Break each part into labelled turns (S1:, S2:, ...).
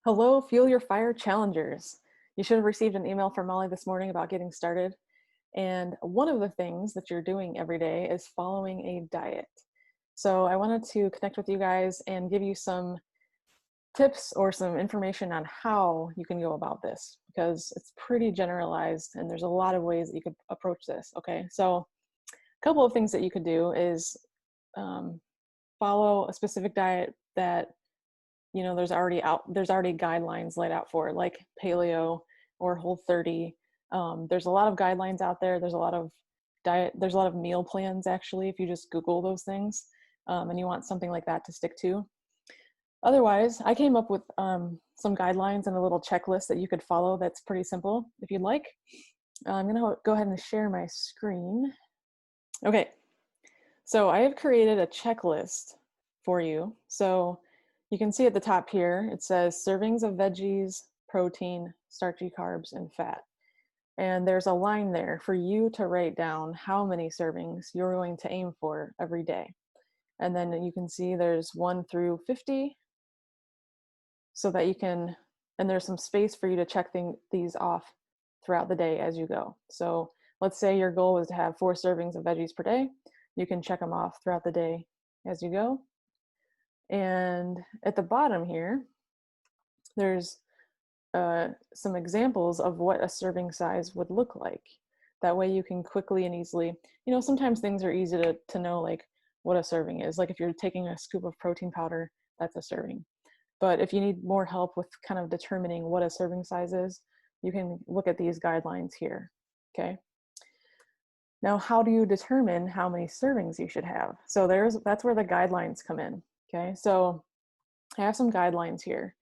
S1: Hello, Fuel Your Fire challengers. You should have received an email from Molly this morning about getting started. And one of the things that you're doing every day is following a diet. So I wanted to connect with you guys and give you some tips or some information on how you can go about this because it's pretty generalized and there's a lot of ways that you could approach this. Okay, so a couple of things that you could do is um, follow a specific diet that there's already guidelines laid out for it, like paleo or Whole30. There's a lot of guidelines out there. There's a lot of meal plans actually if you just Google those things, and you want something like that to stick to. Otherwise, I came up with some guidelines and a little checklist that you could follow that's pretty simple if you'd like. I'm gonna go ahead and share my screen. Okay, so I have created a checklist for you. So you can see at the top here, it says servings of veggies, protein, starchy carbs, and fat. And there's a line there for you to write down how many servings you're going to aim for every day. And then you can see there's 1 through 50 so that you can, and there's some space for you to check these off throughout the day as you go. So let's say your goal is to have 4 servings of veggies per day. You can check them off throughout the day as you go. And at the bottom here, there's some examples of what a serving size would look like. That way you can quickly and easily, sometimes things are easy to know, like what a serving is. Like if you're taking a scoop of protein powder, that's a serving. But if you need more help with kind of determining what a serving size is, you can look at these guidelines here, okay? Now, how do you determine how many servings you should have? So that's where the guidelines come in, okay? So I have some guidelines here.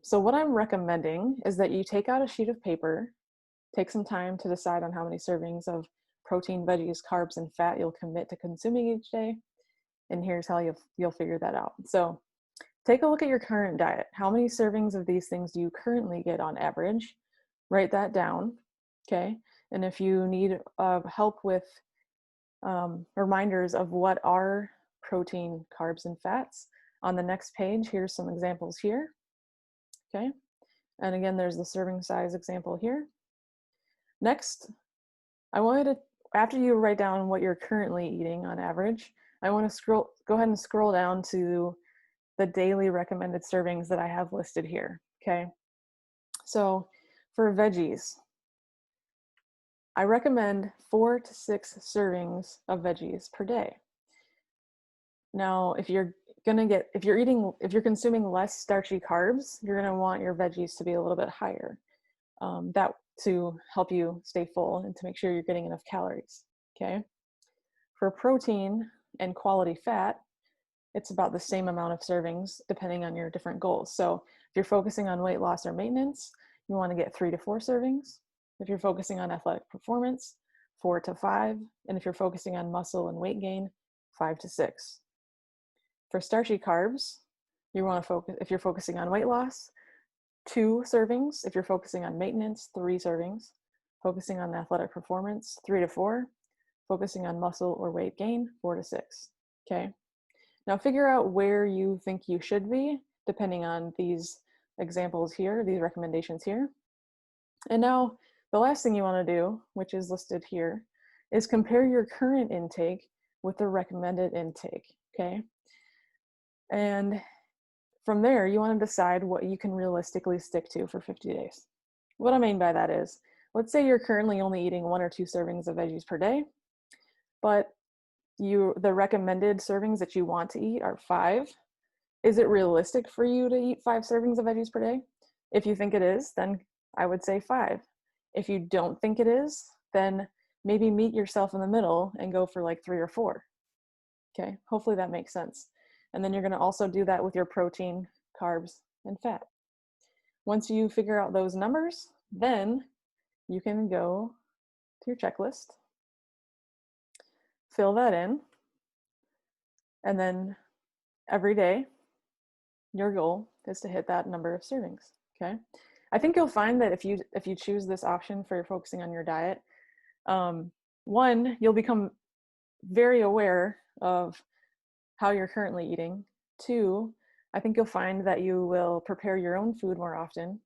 S1: So what I'm recommending is that you take out a sheet of paper, take some time to decide on how many servings of protein, veggies, carbs, and fat you'll commit to consuming each day. And here's how you'll figure that out. So take a look at your current diet. How many servings of these things do you currently get on average? Write that down, okay? And if you need help with reminders of what are protein, carbs, and fats, on the next page, here's some examples here, okay? And again, there's the serving size example here. Next, I want you to, after you write down what you're currently eating on average, I want to go ahead and scroll down to the daily recommended servings that I have listed here, okay? So for veggies, I recommend 4 to 6 servings of veggies per day. Now, if you're consuming less starchy carbs, you're gonna want your veggies to be a little bit higher. That to help you stay full and to make sure you're getting enough calories, okay? For protein and quality fat, it's about the same amount of servings depending on your different goals. So if you're focusing on weight loss or maintenance, you want to get 3 to 4 servings. If you're focusing on athletic performance, 4 to 5. And if you're focusing on muscle and weight gain, 5 to 6. For starchy carbs, you want to focus, if you're focusing on weight loss, 2 servings. If you're focusing on maintenance, 3 servings. Focusing on athletic performance, 3 to 4. Focusing on muscle or weight gain, 4 to 6. Okay. Now figure out where you think you should be depending on these examples here, these recommendations here. And now the last thing you want to do, which is listed here, is compare your current intake with the recommended intake, okay? And from there, you want to decide what you can realistically stick to for 50 days. What I mean by that is, let's say you're currently only eating 1 or 2 servings of veggies per day, but the recommended servings that you want to eat are 5. Is it realistic for you to eat 5 servings of veggies per day? If you think it is, then I would say 5. If you don't think it is, then maybe meet yourself in the middle and go for like 3 or 4. Okay, hopefully that makes sense. And then you're gonna also do that with your protein, carbs, and fat. Once you figure out those numbers, then you can go to your checklist, fill that in, and then every day, your goal is to hit that number of servings, okay? I think you'll find that if you choose this option for focusing on your diet, one, you'll become very aware of how you're currently eating. 2, I think you'll find that you will prepare your own food more often,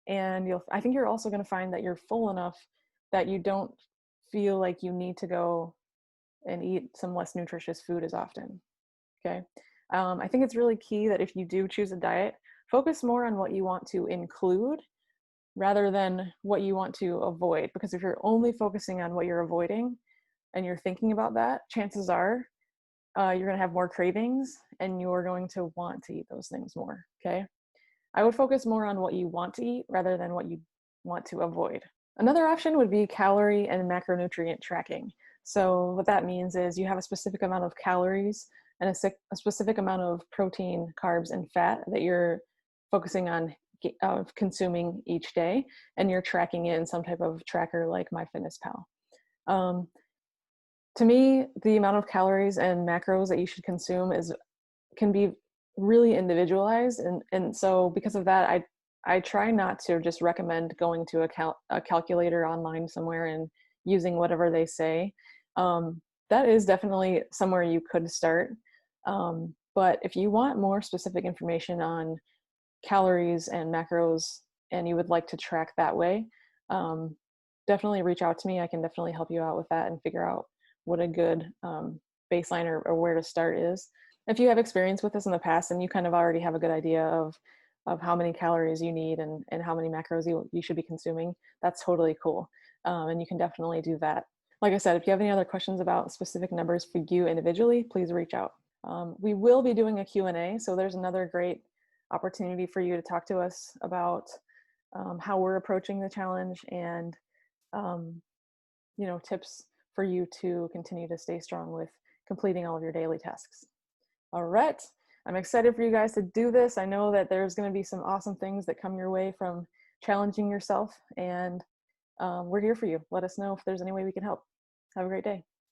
S1: and I think you're also going to find that you're full enough that you don't feel like you need to go and eat some less nutritious food as often. Okay. I think it's really key that if you do choose a diet, focus more on what you want to include rather than what you want to avoid. Because if you're only focusing on what you're avoiding and you're thinking about that, chances are you're going to have more cravings and you're going to want to eat those things more. Okay. I would focus more on what you want to eat rather than what you want to avoid. Another option would be calorie and macronutrient tracking. So what that means is you have a specific amount of calories and a specific amount of protein, carbs, and fat that you're focusing on consuming each day, and you're tracking it in some type of tracker like MyFitnessPal. To me, the amount of calories and macros that you should consume can be really individualized, and so because of that, I try not to just recommend going to a calculator online somewhere and using whatever they say. That is definitely somewhere you could start, but if you want more specific information on calories and macros and you would like to track that way, definitely reach out to me. I can definitely help you out with that and figure out what a good baseline or where to start is. If you have experience with this in the past and you kind of already have a good idea of how many calories you need and how many macros you should be consuming, that's totally cool. And you can definitely do that. Like I said, if you have any other questions about specific numbers for you individually, please reach out. We will be doing a Q&A, so there's another great opportunity for you to talk to us about how we're approaching the challenge and tips for you to continue to stay strong with completing all of your daily tasks. All right, I'm excited for you guys to do this. I know that there's going to be some awesome things that come your way from challenging yourself, and we're here for you. Let us know if there's any way we can help. Have a great day.